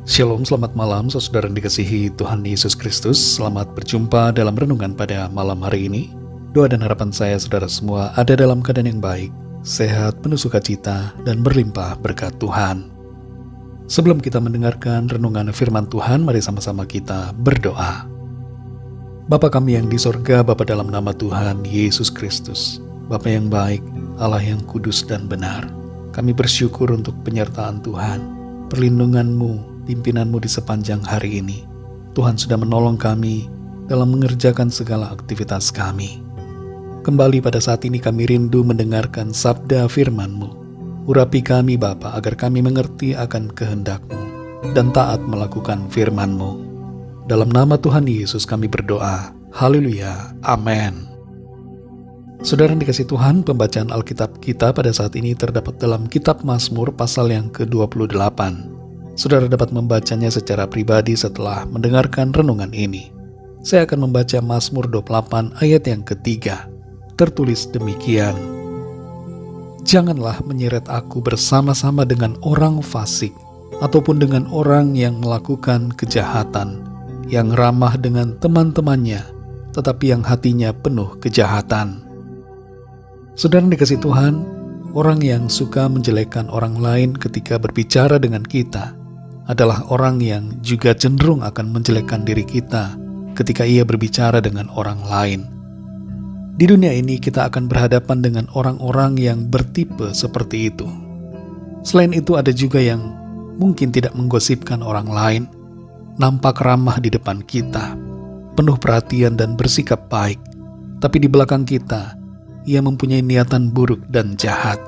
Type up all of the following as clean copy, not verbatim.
Shalom, selamat malam saudara yang dikasihi Tuhan Yesus Kristus. Selamat berjumpa dalam renungan pada malam hari ini. Doa dan harapan saya saudara semua ada dalam keadaan yang baik, sehat, penuh sukacita, dan berlimpah berkat Tuhan. Sebelum kita mendengarkan renungan firman Tuhan, mari sama-sama kita berdoa. Bapa kami yang di sorga, Bapa dalam nama Tuhan Yesus Kristus, Bapa yang baik, Allah yang kudus dan benar, kami bersyukur untuk penyertaan Tuhan, perlindungan-Mu, pimpinanmu di sepanjang hari ini. Tuhan sudah menolong kami dalam mengerjakan segala aktivitas kami. Kembali pada saat ini kami rindu mendengarkan sabda firman-Mu. Urapi kami Bapa agar kami mengerti akan kehendak-Mu dan taat melakukan firman-Mu. Dalam nama Tuhan Yesus kami berdoa. Haleluya. Amin. Saudara yang dikasihi Tuhan, pembacaan Alkitab kita pada saat ini terdapat dalam Kitab Mazmur pasal yang ke-28. Saudara dapat membacanya secara pribadi setelah mendengarkan renungan ini. Saya akan membaca Mazmur 28 ayat yang ketiga. Tertulis demikian. Janganlah menyeret aku bersama-sama dengan orang fasik, ataupun dengan orang yang melakukan kejahatan, yang ramah dengan teman-temannya, tetapi yang hatinya penuh kejahatan. Saudara yang dikasihi Tuhan, orang yang suka menjelekkan orang lain ketika berbicara dengan kita adalah orang yang juga cenderung akan menjelekkan diri kita ketika ia berbicara dengan orang lain. Di dunia ini kita akan berhadapan dengan orang-orang yang bertipe seperti itu. Selain itu ada juga yang mungkin tidak menggosipkan orang lain, nampak ramah di depan kita, penuh perhatian dan bersikap baik, tapi di belakang kita, ia mempunyai niatan buruk dan jahat.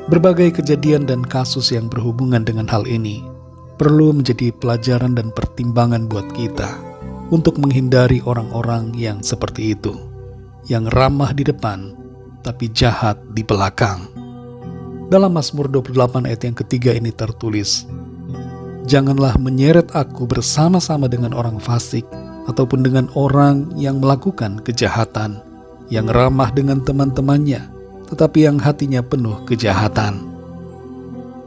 Berbagai kejadian dan kasus yang berhubungan dengan hal ini perlu menjadi pelajaran dan pertimbangan buat kita untuk menghindari orang-orang yang seperti itu, yang ramah di depan tapi jahat di belakang. Dalam Mazmur 28 ayat yang ketiga ini tertulis, janganlah menyeret aku bersama-sama dengan orang fasik ataupun dengan orang yang melakukan kejahatan, yang ramah dengan teman-temannya tetapi yang hatinya penuh kejahatan.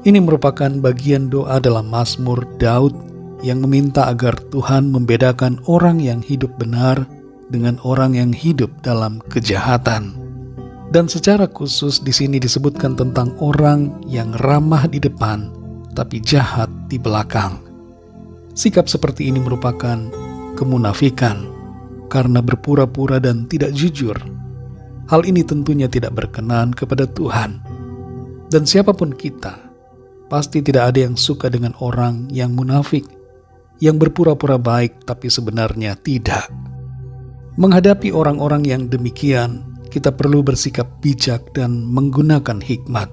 Ini merupakan bagian doa dalam Mazmur Daud yang meminta agar Tuhan membedakan orang yang hidup benar dengan orang yang hidup dalam kejahatan. Dan secara khusus di sini disebutkan tentang orang yang ramah di depan tapi jahat di belakang. Sikap seperti ini merupakan kemunafikan karena berpura-pura dan tidak jujur. Hal ini tentunya tidak berkenan kepada Tuhan. Dan siapapun kita, pasti tidak ada yang suka dengan orang yang munafik, yang berpura-pura baik tapi sebenarnya tidak. Menghadapi orang-orang yang demikian, kita perlu bersikap bijak dan menggunakan hikmat.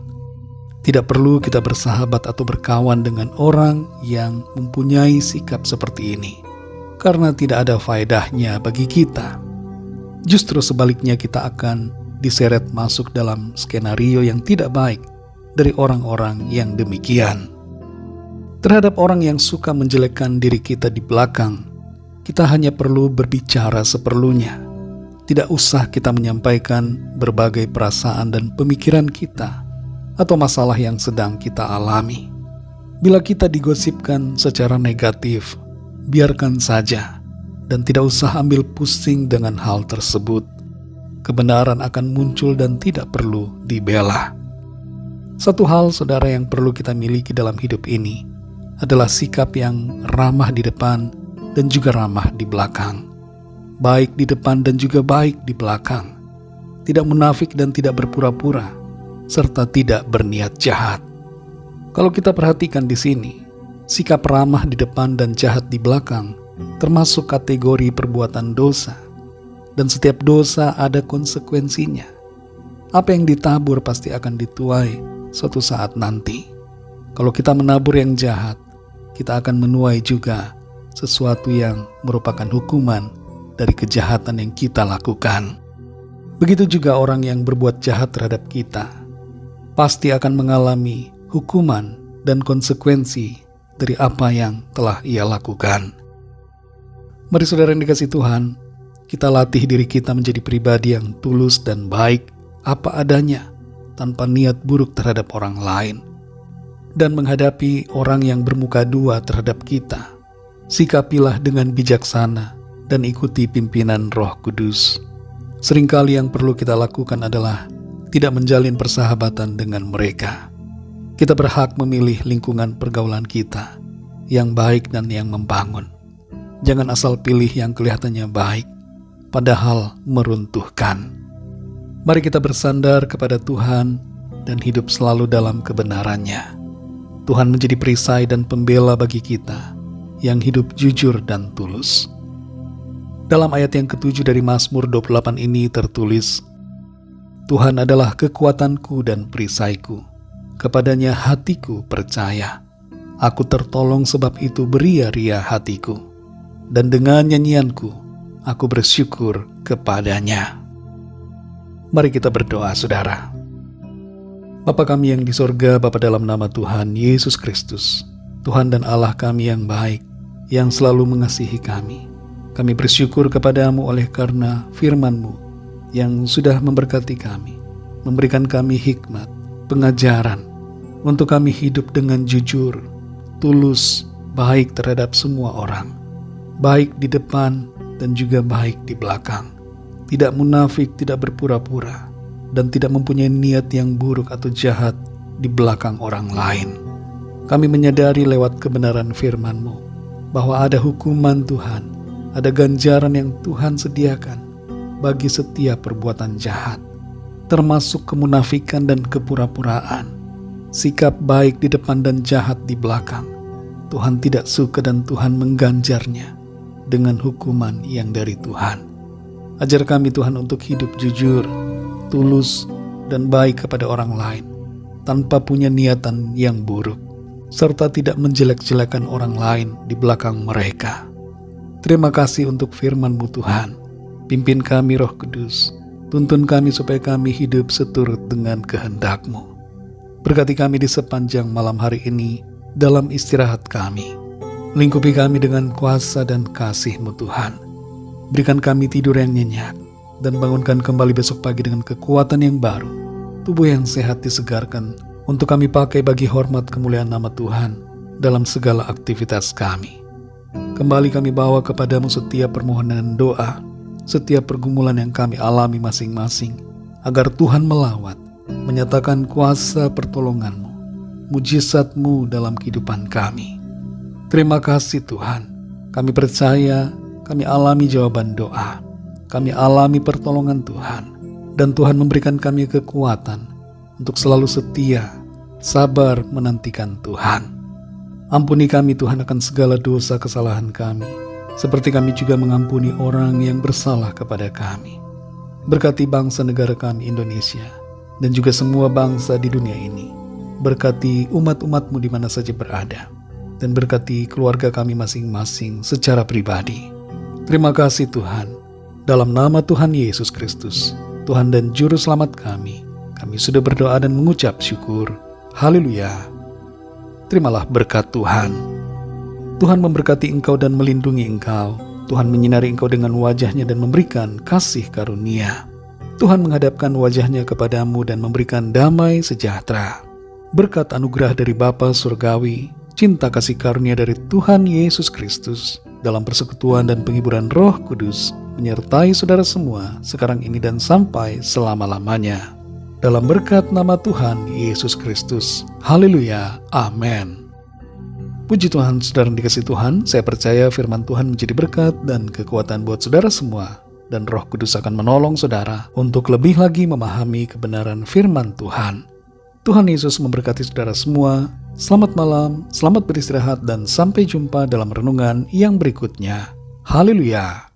Tidak perlu kita bersahabat atau berkawan dengan orang yang mempunyai sikap seperti ini, karena tidak ada faedahnya bagi kita. Justru sebaliknya kita akan diseret masuk dalam skenario yang tidak baik dari orang-orang yang demikian. Terhadap orang yang suka menjelekkan diri kita di belakang, kita hanya perlu berbicara seperlunya. Tidak usah kita menyampaikan berbagai perasaan dan pemikiran kita atau masalah yang sedang kita alami. Bila kita digosipkan secara negatif, biarkan saja dan tidak usah ambil pusing dengan hal tersebut. Kebenaran akan muncul dan tidak perlu dibela. Satu hal saudara yang perlu kita miliki dalam hidup ini adalah sikap yang ramah di depan dan juga ramah di belakang. Baik di depan dan juga baik di belakang. Tidak munafik dan tidak berpura-pura, serta tidak berniat jahat. Kalau kita perhatikan di sini, sikap ramah di depan dan jahat di belakang termasuk kategori perbuatan dosa. Dan setiap dosa ada konsekuensinya. Apa yang ditabur pasti akan dituai suatu saat nanti. Kalau kita menabur yang jahat, kita akan menuai juga sesuatu yang merupakan hukuman dari kejahatan yang kita lakukan. Begitu juga orang yang berbuat jahat terhadap kita, pasti akan mengalami hukuman dan konsekuensi dari apa yang telah ia lakukan. Mari saudara yang dikasihi Tuhan, kita latih diri kita menjadi pribadi yang tulus dan baik apa adanya, tanpa niat buruk terhadap orang lain. dan menghadapi orang yang bermuka dua terhadap kita. Sikapilah dengan bijaksana dan ikuti pimpinan Roh Kudus. Seringkali yang perlu kita lakukan adalah tidak menjalin persahabatan dengan mereka. Kita berhak memilih lingkungan pergaulan kita yang baik dan yang membangun. Jangan asal pilih yang kelihatannya baik, padahal meruntuhkan. Mari kita bersandar kepada Tuhan dan hidup selalu dalam kebenarannya. Tuhan menjadi perisai dan pembela bagi kita yang hidup jujur dan tulus. Dalam ayat yang ke-7 dari Mazmur 28 ini tertulis, Tuhan adalah kekuatanku dan perisaiku, kepadanya hatiku percaya. Aku tertolong sebab itu beria-ria hatiku, dan dengan nyanyianku aku bersyukur kepadanya. Mari kita berdoa, saudara. Bapa kami yang di sorga, Bapa dalam nama Tuhan Yesus Kristus, Tuhan dan Allah kami yang baik, yang selalu mengasihi kami. Kami bersyukur kepadamu oleh karena firman-Mu yang sudah memberkati kami, memberikan kami hikmat, pengajaran, untuk kami hidup dengan jujur, tulus, baik terhadap semua orang, baik di depan dan juga baik di belakang, tidak munafik, tidak berpura-pura, dan tidak mempunyai niat yang buruk atau jahat di belakang orang lain. Kami menyadari lewat kebenaran firman-Mu bahwa ada hukuman Tuhan, ada ganjaran yang Tuhan sediakan bagi setiap perbuatan jahat, termasuk kemunafikan dan kepura-puraan, sikap baik di depan dan jahat di belakang. Tuhan tidak suka dan Tuhan mengganjarnya dengan hukuman yang dari Tuhan. Ajar kami Tuhan untuk hidup jujur, tulus, dan baik kepada orang lain, tanpa punya niatan yang buruk, serta tidak menjelek-jelekan orang lain di belakang mereka. Terima kasih untuk firman-Mu Tuhan. Pimpin kami Roh Kudus, tuntun kami supaya kami hidup seturut dengan kehendak-Mu. Berkati kami di sepanjang malam hari ini dalam istirahat kami. Lingkupi kami dengan kuasa dan kasih-Mu Tuhan. Berikan kami tidur yang nyenyak, dan bangunkan kembali besok pagi dengan kekuatan yang baru, tubuh yang sehat disegarkan, untuk kami pakai bagi hormat kemuliaan nama Tuhan dalam segala aktivitas kami. Kembali kami bawa kepadamu setiap permohonan dan doa, setiap pergumulan yang kami alami masing-masing, agar Tuhan melawat, menyatakan kuasa pertolongan-Mu, mujizat-Mu dalam kehidupan kami. Terima kasih Tuhan, kami percaya, kami alami jawaban doa, kami alami pertolongan Tuhan, dan Tuhan memberikan kami kekuatan untuk selalu setia, sabar menantikan Tuhan. Ampuni kami Tuhan akan segala dosa kesalahan kami, seperti kami juga mengampuni orang yang bersalah kepada kami. Berkati bangsa negara kami Indonesia, dan juga semua bangsa di dunia ini. Berkati umat-umat-Mu di mana saja berada, dan berkati keluarga kami masing-masing secara pribadi. Terima kasih Tuhan, dalam nama Tuhan Yesus Kristus, Tuhan dan Juru Selamat kami sudah berdoa dan mengucap syukur. Haleluya. Terimalah berkat Tuhan. Tuhan memberkati engkau dan melindungi engkau. Tuhan menyinari engkau dengan wajah-Nya dan memberikan kasih karunia. Tuhan menghadapkan wajah-Nya kepadamu dan memberikan damai sejahtera. Berkat anugerah dari Bapa Surgawi, cinta kasih karunia dari Tuhan Yesus Kristus, dalam persekutuan dan penghiburan Roh Kudus, menyertai saudara semua sekarang ini dan sampai selama-lamanya. Dalam berkat nama Tuhan Yesus Kristus. Haleluya. Amin. Puji Tuhan, saudara yang dikasihi Tuhan, saya percaya firman Tuhan menjadi berkat dan kekuatan buat saudara semua, dan Roh Kudus akan menolong saudara untuk lebih lagi memahami kebenaran firman Tuhan. Tuhan Yesus memberkati saudara semua. Selamat malam, selamat beristirahat, dan sampai jumpa dalam renungan yang berikutnya. Haleluya.